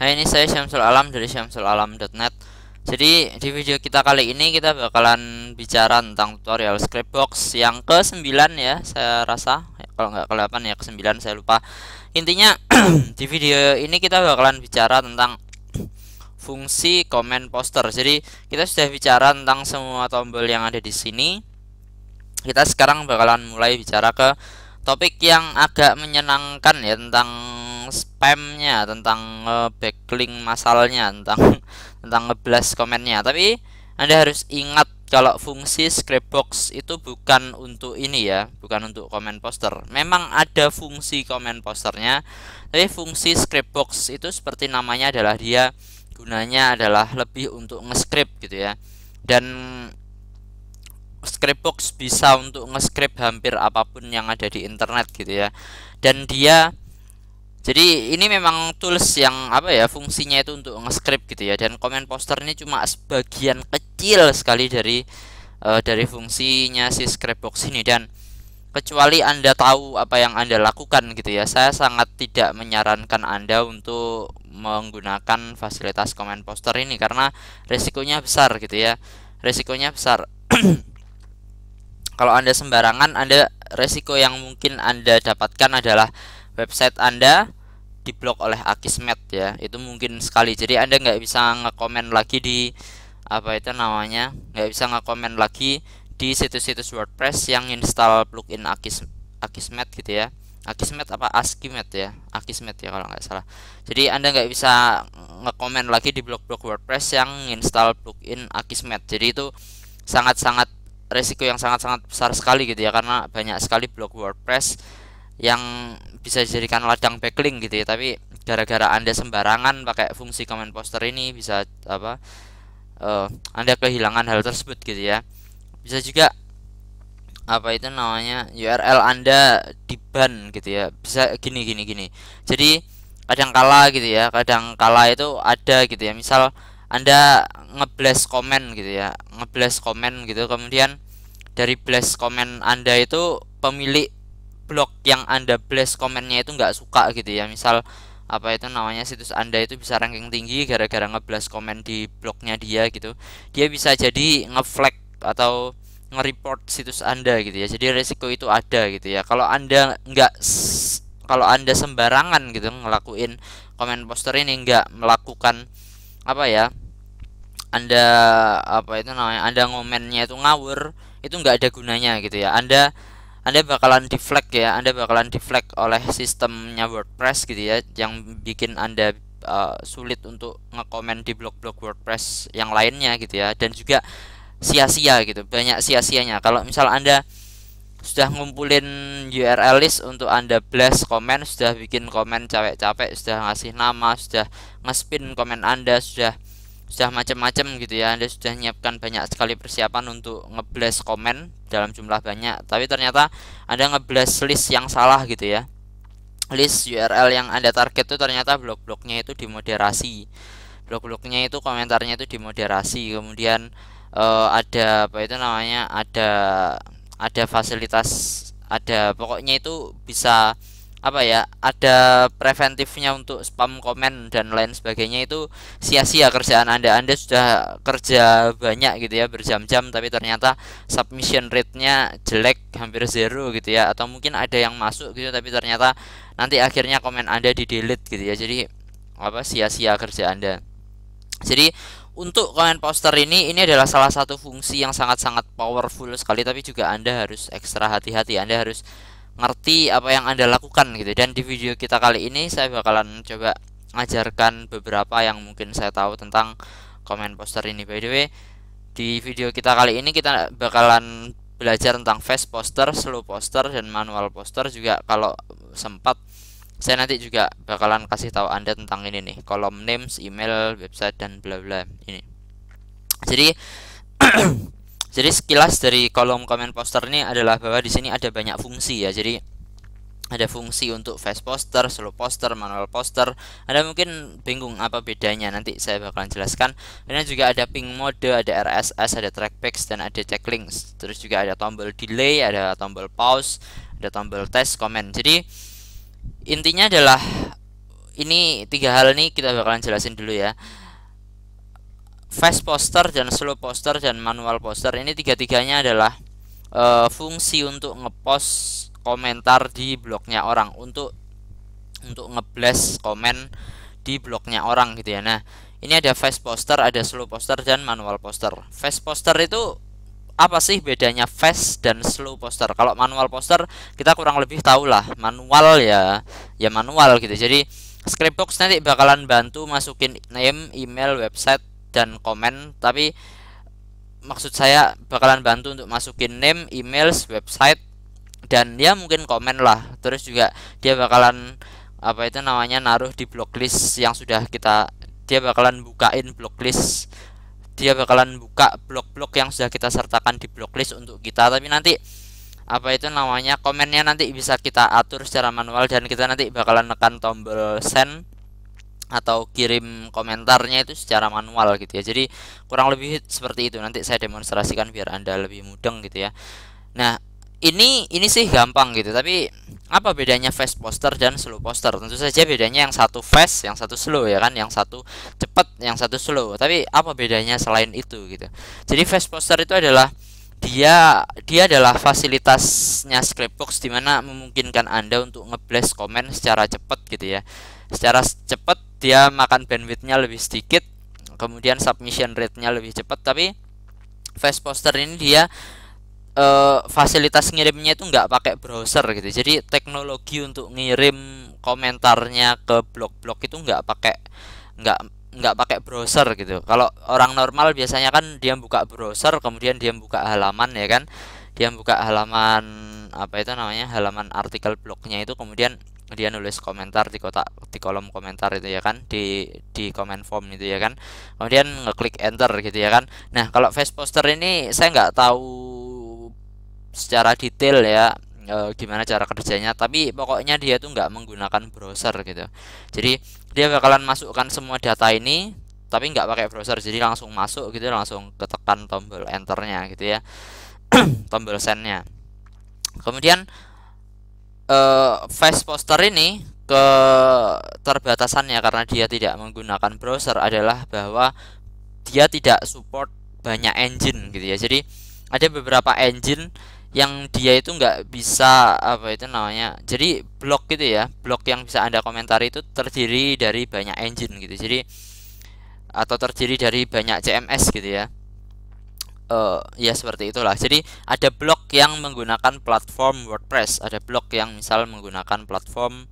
Hai, ini saya Syamsul Alam dari syamsulalam.net. Jadi di video kita kali ini kita bakalan bicara tentang tutorial Scrapbox yang ke-9 ya, saya rasa. Kalau nggak ke-8 ya ke-9, saya lupa. Intinya di video ini kita bakalan bicara tentang fungsi comment poster. Jadi kita sudah bicara tentang semua tombol yang ada di sini. Kita sekarang bakalan mulai bicara ke topik yang agak menyenangkan ya, tentang spamnya, tentang backlink masalahnya, tentang tentang ngeblast komennya. Tapi Anda harus ingat kalau fungsi Scrapbox itu bukan untuk ini ya, bukan untuk komen poster. Memang ada fungsi komen posternya, tapi fungsi Scrapbox itu seperti namanya adalah dia gunanya adalah lebih untuk nge-script gitu ya. Dan Scrapbox bisa untuk nge-script hampir apapun yang ada di internet gitu ya. Dan dia jadi ini memang tools yang apa ya, fungsinya itu untuk nge-script gitu ya. Dan comment poster ini cuma sebagian kecil sekali dari fungsinya si Scrapbox ini. Dan kecuali Anda tahu apa yang Anda lakukan gitu ya, saya sangat tidak menyarankan Anda untuk menggunakan fasilitas comment poster ini karena resikonya besar gitu ya. Resikonya besar. Kalau Anda sembarangan, Anda resiko yang mungkin Anda dapatkan adalah website Anda diblok oleh Akismet ya. Itu mungkin sekali. Jadi Anda nggak bisa ngekomen lagi di apa itu namanya, nggak bisa ngekomen lagi di situs-situs WordPress yang install plugin Akismet gitu ya. Akismet apa Askimet ya, Akismet ya kalau nggak salah. Jadi Anda nggak bisa ngekomen lagi di blog-blog WordPress yang install plugin Akismet. Jadi itu sangat-sangat resiko yang sangat-sangat besar sekali gitu ya, karena banyak sekali blog WordPress yang bisa dijadikan ladang backlink gitu ya. Tapi gara-gara Anda sembarangan pakai fungsi comment poster ini, bisa apa Anda kehilangan hal tersebut gitu ya. Bisa juga apa itu namanya, URL Anda di-ban gitu ya. Bisa gini. Jadi kadang kala gitu ya, kadang kala itu ada gitu ya. Misal Anda ngeblast komen gitu ya, ngeblast komen gitu, kemudian dari blast komen Anda itu pemilik blog yang Anda blast komennya itu nggak suka gitu ya. Misal apa itu namanya, situs Anda itu bisa ranking tinggi gara-gara ngeblast komen di blognya dia gitu. Dia bisa jadi ngeflag atau nge-report situs Anda gitu ya. Jadi resiko itu ada gitu ya. Kalau Anda sembarangan gitu ngelakuin komen poster ini, nggak melakukan apa ya, Anda apa itu namanya, Anda ngomennya itu ngawur, itu nggak ada gunanya gitu ya. Anda bakalan di flag ya, Anda bakalan di flag oleh sistemnya WordPress gitu ya, yang bikin Anda sulit untuk ngekomen di blog-blog WordPress yang lainnya gitu ya. Dan juga sia-sia gitu, banyak sia-sianya. Kalau misal Anda sudah ngumpulin URL list untuk Anda blast komen, sudah bikin komen capek-capek, sudah ngasih nama, sudah ngespin komen Anda, sudah macam-macam gitu ya. Anda sudah menyiapkan banyak sekali persiapan untuk ngeblast komen dalam jumlah banyak, tapi ternyata Anda ngeblast list yang salah gitu ya. List URL yang Anda target itu ternyata blog-blognya itu dimoderasi. Blog-blognya itu komentarnya itu dimoderasi. Kemudian ada apa itu namanya? Ada fasilitas, ada pokoknya itu bisa apa ya, ada preventifnya untuk spam komen dan lain sebagainya. Itu sia-sia kerjaan Anda sudah kerja banyak gitu ya, berjam-jam, tapi ternyata submission rate-nya jelek, hampir zero gitu ya. Atau mungkin ada yang masuk gitu tapi ternyata nanti akhirnya komen Anda di delete gitu ya. Jadi apa, sia-sia kerja Anda. Jadi untuk comment poster ini adalah salah satu fungsi yang sangat-sangat powerful sekali, tapi juga Anda harus ekstra hati-hati. Anda harus ngerti apa yang Anda lakukan gitu. Dan di video kita kali ini saya bakalan coba ngajarkan beberapa yang mungkin saya tahu tentang comment poster ini. By the way, di video kita kali ini kita bakalan belajar tentang fast poster, slow poster, dan manual poster juga. Kalau sempat saya nanti juga bakalan kasih tahu Anda tentang ini nih, kolom names, email, website, dan bla bla ini. Jadi jadi sekilas dari kolom comment poster ini adalah bahwa di sini ada banyak fungsi ya. Jadi ada fungsi untuk fast poster, slow poster, manual poster. Anda mungkin bingung apa bedanya, nanti saya bakalan jelaskan. Dan juga ada ping mode, ada RSS, ada trackbacks, dan ada checklinks. Terus juga ada tombol delay, ada tombol pause, ada tombol test, comment. Jadi intinya adalah ini tiga hal ini kita bakalan jelasin dulu ya. Fast poster dan slow poster dan manual poster ini tiga-tiganya adalah fungsi untuk ngepost komentar di blognya orang, untuk ngeblast komen di blognya orang gitu ya. Nah, ini ada fast poster, ada slow poster dan manual poster. Fast poster itu apa sih bedanya fast dan slow poster? Kalau manual poster kita kurang lebih tahu lah, manual ya, ya manual gitu. Jadi Scriptbox nanti bakalan bantu masukin name, email, website dan komen, tapi maksud saya bakalan bantu untuk masukin name, email, website dan ya mungkin komen lah. Terus juga dia bakalan apa itu namanya naruh di blocklist yang sudah kita, dia bakalan bukain blocklist, dia bakalan buka blog-blog yang sudah kita sertakan di blocklist untuk kita. Tapi nanti apa itu namanya komennya nanti bisa kita atur secara manual dan kita nanti bakalan nekan tombol send atau kirim komentarnya itu secara manual gitu ya. Jadi kurang lebih seperti itu. Nanti saya demonstrasikan biar Anda lebih mudeng gitu ya. Nah, ini sih gampang gitu. Tapi apa bedanya fast poster dan slow poster? Tentu saja bedanya yang satu fast, yang satu slow ya kan. Yang satu cepat, yang satu slow. Tapi apa bedanya selain itu gitu. Jadi fast poster itu adalah dia adalah fasilitasnya Scriptbox di mana memungkinkan Anda untuk ngeblast komen secara cepat gitu ya. Secara cepat, dia makan bandwidthnya lebih sedikit, kemudian submission rate-nya lebih cepat. Tapi fast poster ini dia fasilitas ngirimnya itu nggak pakai browser gitu. Jadi teknologi untuk ngirim komentarnya ke blog-blog itu nggak nggak pakai browser gitu. Kalau orang normal biasanya kan dia buka browser, kemudian dia buka halaman ya kan, dia buka halaman apa itu namanya, halaman artikel blognya itu, kemudian dia nulis komentar di kotak, di kolom komentar itu ya kan, di comment form itu ya kan, kemudian ngeklik enter gitu ya kan. Nah, kalau fast poster ini saya nggak tahu secara detail ya gimana cara kerjanya, tapi pokoknya dia tuh nggak menggunakan browser gitu. Jadi dia bakalan masukkan semua data ini tapi nggak pakai browser, jadi langsung masuk gitu, langsung ketekan tombol enternya gitu ya, tombol sendnya. Kemudian fast poster ini keterbatasannya karena dia tidak menggunakan browser adalah bahwa dia tidak support banyak engine gitu ya. Jadi ada beberapa engine yang dia itu nggak bisa apa itu namanya, jadi blog gitu ya, blog yang bisa Anda komentari itu terdiri dari banyak engine gitu. Jadi atau terdiri dari banyak CMS gitu ya. Ya seperti itulah. Jadi ada blog yang menggunakan platform WordPress, ada blog yang misal menggunakan platform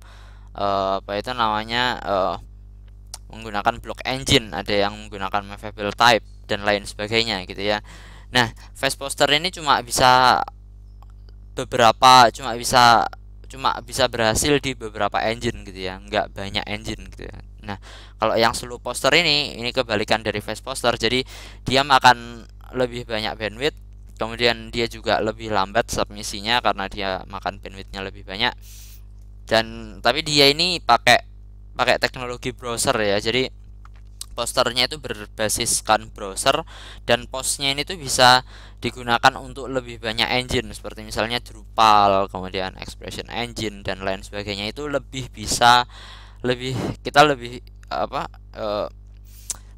apa itu namanya menggunakan blog engine, ada yang menggunakan Movable Type dan lain sebagainya gitu ya. Nah, fast poster ini cuma bisa berhasil di beberapa engine gitu ya, nggak banyak engine gitu ya. Nah, kalau yang slow poster ini kebalikan dari fast poster. Jadi dia makan lebih banyak bandwidth, kemudian dia juga lebih lambat submisinya karena dia makan bandwidthnya lebih banyak. Dan tapi dia ini pakai teknologi browser ya. Jadi posternya itu berbasiskan browser dan postnya ini tuh bisa digunakan untuk lebih banyak engine seperti misalnya Drupal, kemudian Expression Engine dan lain sebagainya. Itu lebih bisa, kita lebih apa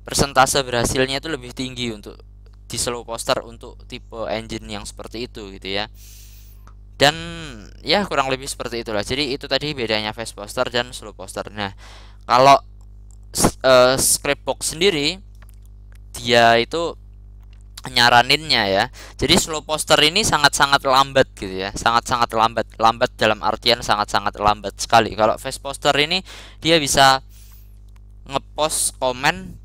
persentase berhasilnya itu lebih tinggi untuk di slow poster untuk tipe engine yang seperti itu gitu ya. Dan ya kurang lebih seperti itulah. Jadi itu tadi bedanya fast poster dan slow poster. Nah, kalau Scriptbox sendiri dia itu nyaraninnya ya. Jadi slow poster ini sangat-sangat lambat gitu ya. Sangat-sangat lambat. Lambat dalam artian sangat-sangat lambat sekali. Kalau fast poster ini dia bisa ngepost komen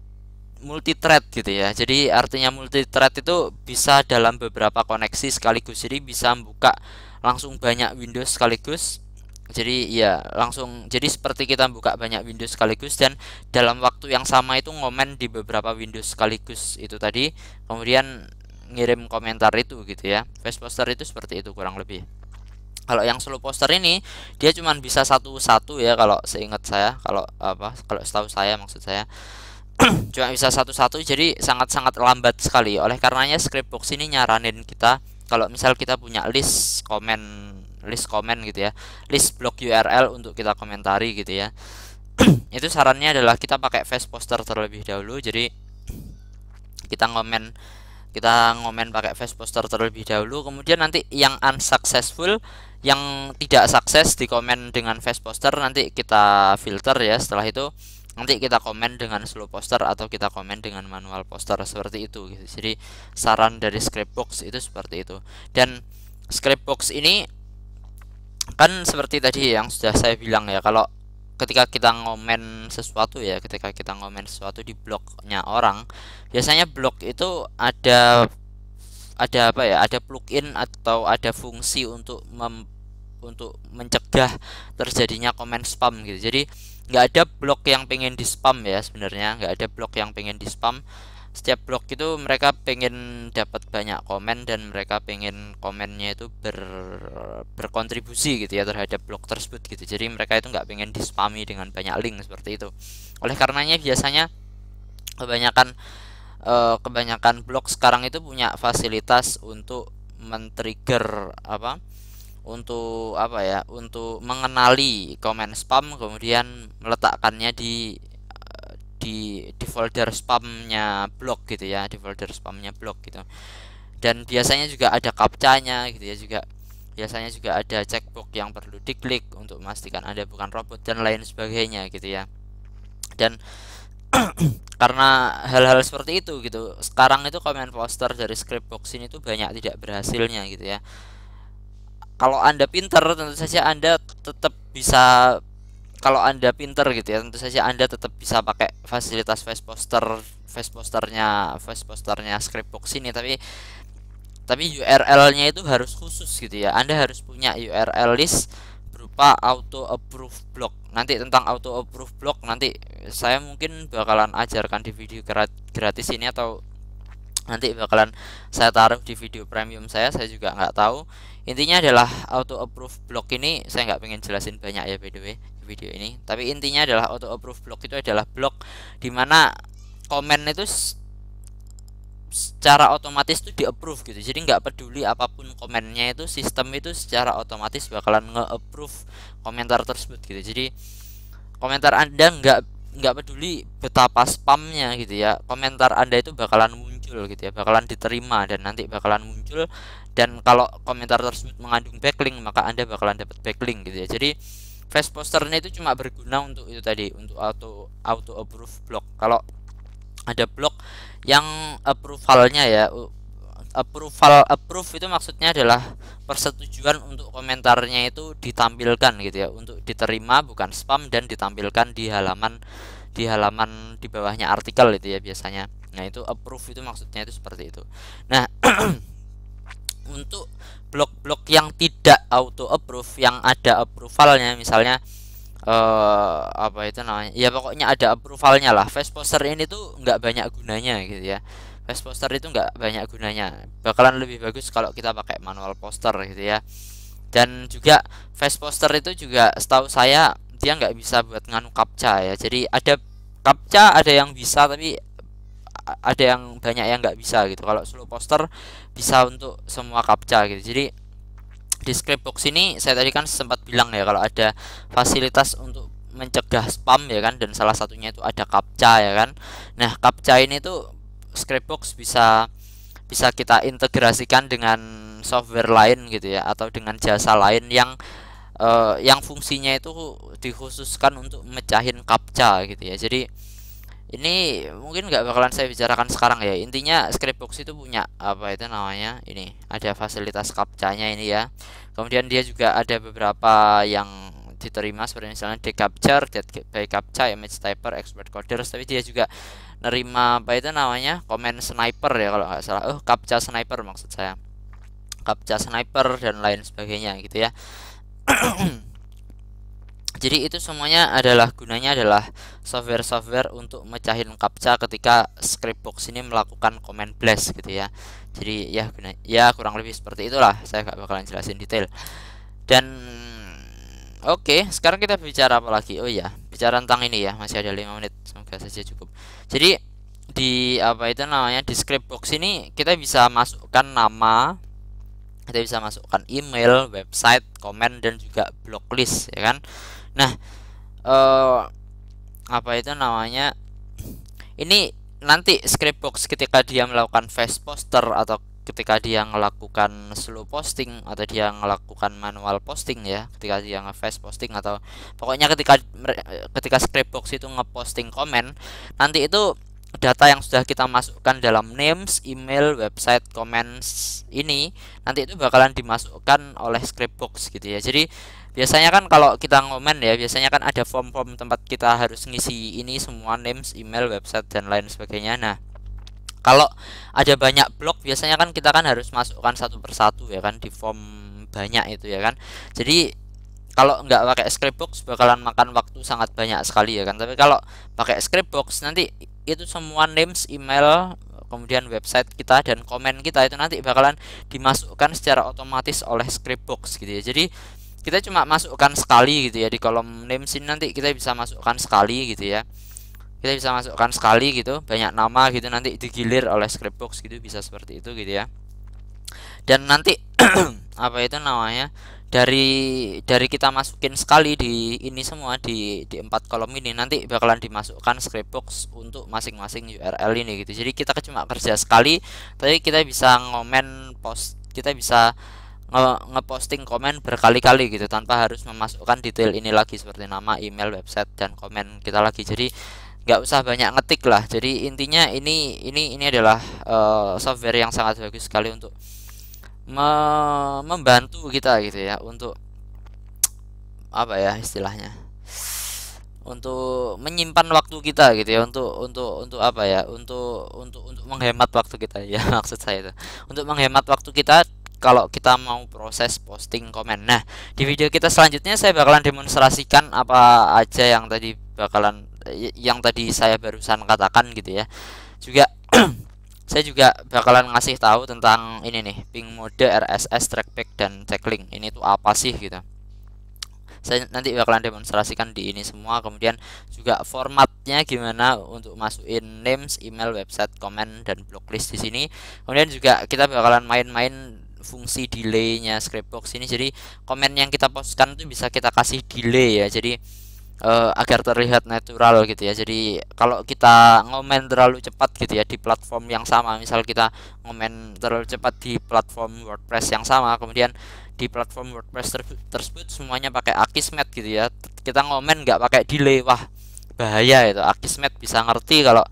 multi-thread gitu ya. Jadi artinya multi-thread itu bisa dalam beberapa koneksi sekaligus. Jadi bisa buka langsung banyak Windows sekaligus. Jadi ya langsung, jadi seperti kita buka banyak Windows sekaligus dan dalam waktu yang sama itu ngomen di beberapa Windows sekaligus itu tadi, kemudian ngirim komentar itu gitu ya. Fast poster itu seperti itu kurang lebih. Kalau yang slow poster ini dia cuma bisa satu-satu ya, kalau seingat saya, kalau setahu saya maksud saya cuma bisa satu-satu, jadi sangat-sangat lambat sekali. Oleh karenanya Scriptbox ini nyaranin kita kalau misal kita punya list komen gitu ya, list blog URL untuk kita komentari gitu ya. itu sarannya adalah kita pakai fast poster terlebih dahulu. Jadi kita ngomen pakai fast poster terlebih dahulu, kemudian nanti yang unsuccessful, yang tidak sukses di komen dengan fast poster, nanti kita filter ya. Setelah itu nanti kita komen dengan slow poster atau kita komen dengan manual poster, seperti itu gitu. Jadi saran dari Scriptbox itu seperti itu. Dan Scriptbox ini kan seperti tadi yang sudah saya bilang ya, kalau ketika kita ngomen sesuatu ya, ketika kita ngomen sesuatu di blognya orang, biasanya blog itu ada apa ya, ada plugin atau ada fungsi untuk mencegah terjadinya komen spam gitu. Jadi nggak ada blog yang pengen di spam ya, sebenarnya nggak ada blog yang pengen di spam. Setiap blog itu mereka pengen dapat banyak komen dan mereka pengen komennya itu berkontribusi gitu ya terhadap blog tersebut gitu. Jadi mereka itu nggak pengen dispami dengan banyak link seperti itu. Oleh karenanya biasanya kebanyakan blog sekarang itu punya fasilitas untuk men-trigger untuk mengenali komen spam, kemudian meletakkannya di folder spamnya blog gitu ya, di folder spamnya blog gitu. Dan biasanya juga ada captcha-nya gitu ya, juga biasanya juga ada checkbox yang perlu diklik untuk memastikan Anda bukan robot dan lain sebagainya gitu ya. Dan karena hal-hal seperti itu gitu, sekarang itu komen poster dari Scriptbox ini tuh banyak tidak berhasilnya gitu ya. Kalau Anda pinter, tentu saja Anda tetap bisa, kalau Anda pinter gitu ya, tentu saja Anda tetap bisa pakai fasilitas fast posternya Scriptbox ini. Tapi URL-nya itu harus khusus gitu ya. Anda harus punya URL list berupa auto approve block. Nanti tentang auto approve block nanti saya mungkin bakalan ajarkan di video gratis ini, atau nanti bakalan saya taruh di video premium saya juga nggak tahu. Intinya adalah auto approve block ini saya nggak pengen jelasin banyak ya by the way di video ini, tapi intinya adalah auto approve block itu adalah blok dimana komen itu secara otomatis tuh di approve gitu. Jadi nggak peduli apapun komennya, itu sistem itu secara otomatis bakalan nge-approve komentar tersebut gitu. Jadi komentar Anda nggak peduli betapa spamnya gitu ya, komentar Anda itu bakalan muncul gitu ya, bakalan diterima dan nanti bakalan muncul. Dan kalau komentar tersebut mengandung backlink, maka Anda bakalan dapat backlink gitu ya. Jadi fast posternya itu cuma berguna untuk itu tadi, untuk auto approve block. Kalau ada blog yang approvalnya ya, approve itu maksudnya adalah persetujuan untuk komentarnya itu ditampilkan gitu ya, untuk diterima bukan spam, dan ditampilkan di halaman di bawahnya artikel itu ya biasanya. Nah, itu approve itu maksudnya itu seperti itu. Nah, untuk blog-blog yang tidak auto approve, yang ada approvalnya, misalnya apa itu namanya ya, pokoknya ada approvalnya lah, fast poster ini tuh nggak banyak gunanya gitu ya. Fast poster itu nggak banyak gunanya, bakalan lebih bagus kalau kita pakai manual poster gitu ya. Dan juga fast poster itu juga setahu saya dia nggak bisa buat nganu captcha ya. Jadi ada captcha, ada yang bisa, tapi ada yang banyak yang nggak bisa gitu. Kalau slow poster bisa untuk semua captcha gitu. Jadi di Scriptbox ini saya tadi kan sempat bilang ya, kalau ada fasilitas untuk mencegah spam ya kan, dan salah satunya itu ada captcha ya kan. Nah, captcha ini tuh Scriptbox bisa kita integrasikan dengan software lain gitu ya, atau dengan jasa lain yang fungsinya itu dikhususkan untuk mecahin captcha gitu ya. Jadi ini mungkin nggak bakalan saya bicarakan sekarang ya. Intinya Scriptbox itu punya apa itu namanya, ini ada fasilitas captcha-nya ini ya. Kemudian dia juga ada beberapa yang diterima, seperti misalnya Decapture, Dead by Captcha, Image Typer, Expert Coders. Tapi dia juga nerima apa itu namanya, komen sniper ya kalau nggak salah. Captcha sniper maksud saya, captcha sniper dan lain sebagainya gitu ya. Jadi itu semuanya adalah gunanya adalah software-software untuk mecahin captcha ketika Scriptbox ini melakukan comment blast gitu ya. Jadi ya kurang lebih seperti itulah, saya nggak bakalan jelasin detail. Dan oke, sekarang kita bicara apa lagi? Oh ya, bicara tentang ini ya, masih ada 5 menit, semoga saja cukup. Jadi di apa itu namanya, di Scriptbox ini kita bisa masukkan nama, kita bisa masukkan email, website, komen, dan juga blog list ya kan. Nah, apa itu namanya, ini nanti Scriptbox ketika dia melakukan fast poster atau ketika dia melakukan slow posting atau dia melakukan manual posting ya, ketika dia nge-fast posting atau pokoknya ketika Scriptbox itu ngeposting komen, nanti itu data yang sudah kita masukkan dalam names, email, website, comments ini nanti itu bakalan dimasukkan oleh Scriptbox gitu ya. Jadi biasanya kan kalau kita ngomen ya, biasanya kan ada form-form tempat kita harus ngisi ini semua, names, email, website dan lain sebagainya. Nah, kalau ada banyak blok biasanya kan kita kan harus masukkan satu persatu ya kan di form banyak itu ya kan. Jadi kalau nggak pakai Scriptbox bakalan makan waktu sangat banyak sekali ya kan. Tapi kalau pakai Scriptbox nanti itu semua names, email, kemudian website kita dan komen kita itu nanti bakalan dimasukkan secara otomatis oleh Scriptbox gitu ya. Jadi kita cuma masukkan sekali gitu ya, di kolom names ini nanti kita bisa masukkan sekali gitu ya, kita bisa masukkan sekali gitu, banyak nama gitu, nanti digilir oleh Scriptbox gitu, bisa seperti itu gitu ya. Dan nanti apa itu namanya, dari kita masukin sekali di ini semua di 4 kolom ini nanti bakalan dimasukkan Scriptbox untuk masing-masing URL ini gitu. Jadi kita cuma kerja sekali tapi kita bisa ngomen post, kita bisa ngeposting komen berkali-kali gitu tanpa harus memasukkan detail ini lagi seperti nama, email, website dan komen kita lagi. Jadi nggak usah banyak ngetik lah. Jadi intinya ini adalah software yang sangat bagus sekali untuk membantu kita gitu ya, untuk apa ya istilahnya, untuk menyimpan waktu kita gitu ya, untuk apa ya, untuk menghemat waktu kita ya maksud saya itu untuk menghemat waktu kita kalau kita mau proses posting komen. Nah, di video kita selanjutnya saya bakalan demonstrasikan apa aja yang tadi saya barusan katakan gitu ya. Juga saya juga bakalan ngasih tahu tentang ini nih, ping mode, RSS, trackback dan checklink. Ini tuh apa sih gitu. Saya nanti bakalan demonstrasikan di ini semua. Kemudian juga formatnya gimana untuk masukin names, email, website, komen dan blocklist di sini. Kemudian juga kita bakalan main-main fungsi delaynya Scriptbox ini. Jadi komen yang kita postkan itu bisa kita kasih delay ya. Jadi agar terlihat natural gitu ya. Jadi kalau kita ngomen terlalu cepat gitu ya di platform yang sama, misal kita ngomen terlalu cepat di platform WordPress yang sama, kemudian di platform WordPress tersebut semuanya pakai Akismet gitu ya, kita ngomen nggak pakai delay, wah bahaya itu. Akismet bisa ngerti kalau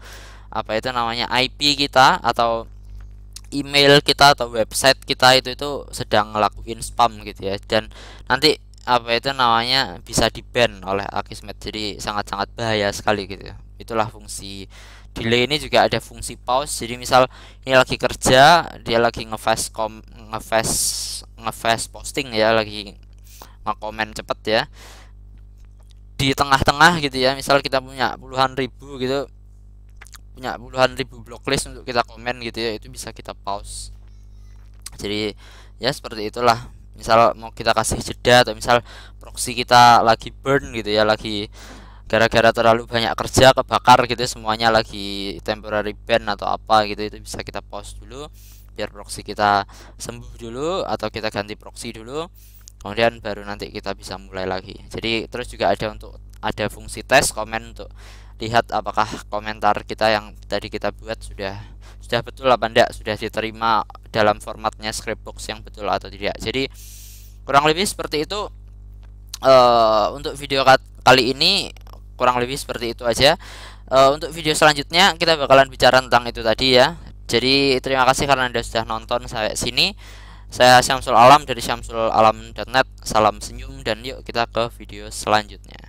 apa itu namanya IP kita atau email kita atau website kita itu sedang ngelakuin spam gitu ya, dan nanti apa itu namanya bisa di-ban oleh Akismet. Jadi sangat-sangat bahaya sekali gitu ya. Itulah fungsi delay. Ini juga ada fungsi pause. Jadi misal ini lagi kerja, dia lagi nge-fast posting ya, lagi nge-komen cepet ya, di tengah-tengah gitu ya, misal kita punya puluhan ribu gitu, punya puluhan ribu blocklist untuk kita komen gitu ya, itu bisa kita pause. Jadi ya seperti itulah. Misal mau kita kasih jeda atau misal proxy kita lagi burn gitu ya, lagi gara-gara terlalu banyak kerja kebakar gitu, semuanya lagi temporary ban atau apa gitu, itu bisa kita pause dulu biar proxy kita sembuh dulu atau kita ganti proxy dulu, kemudian baru nanti kita bisa mulai lagi. Jadi terus juga ada fungsi tes komen untuk lihat apakah komentar kita yang tadi kita buat sudah betul apa enggak, sudah diterima dalam formatnya Scriptbox yang betul atau tidak. Jadi kurang lebih seperti itu. Untuk video kali ini kurang lebih seperti itu aja. Untuk video selanjutnya kita bakalan bicara tentang itu tadi ya. Jadi terima kasih karena Anda sudah nonton sampai sini. Saya Syamsul Alam dari syamsulalam.net. Salam senyum dan yuk kita ke video selanjutnya.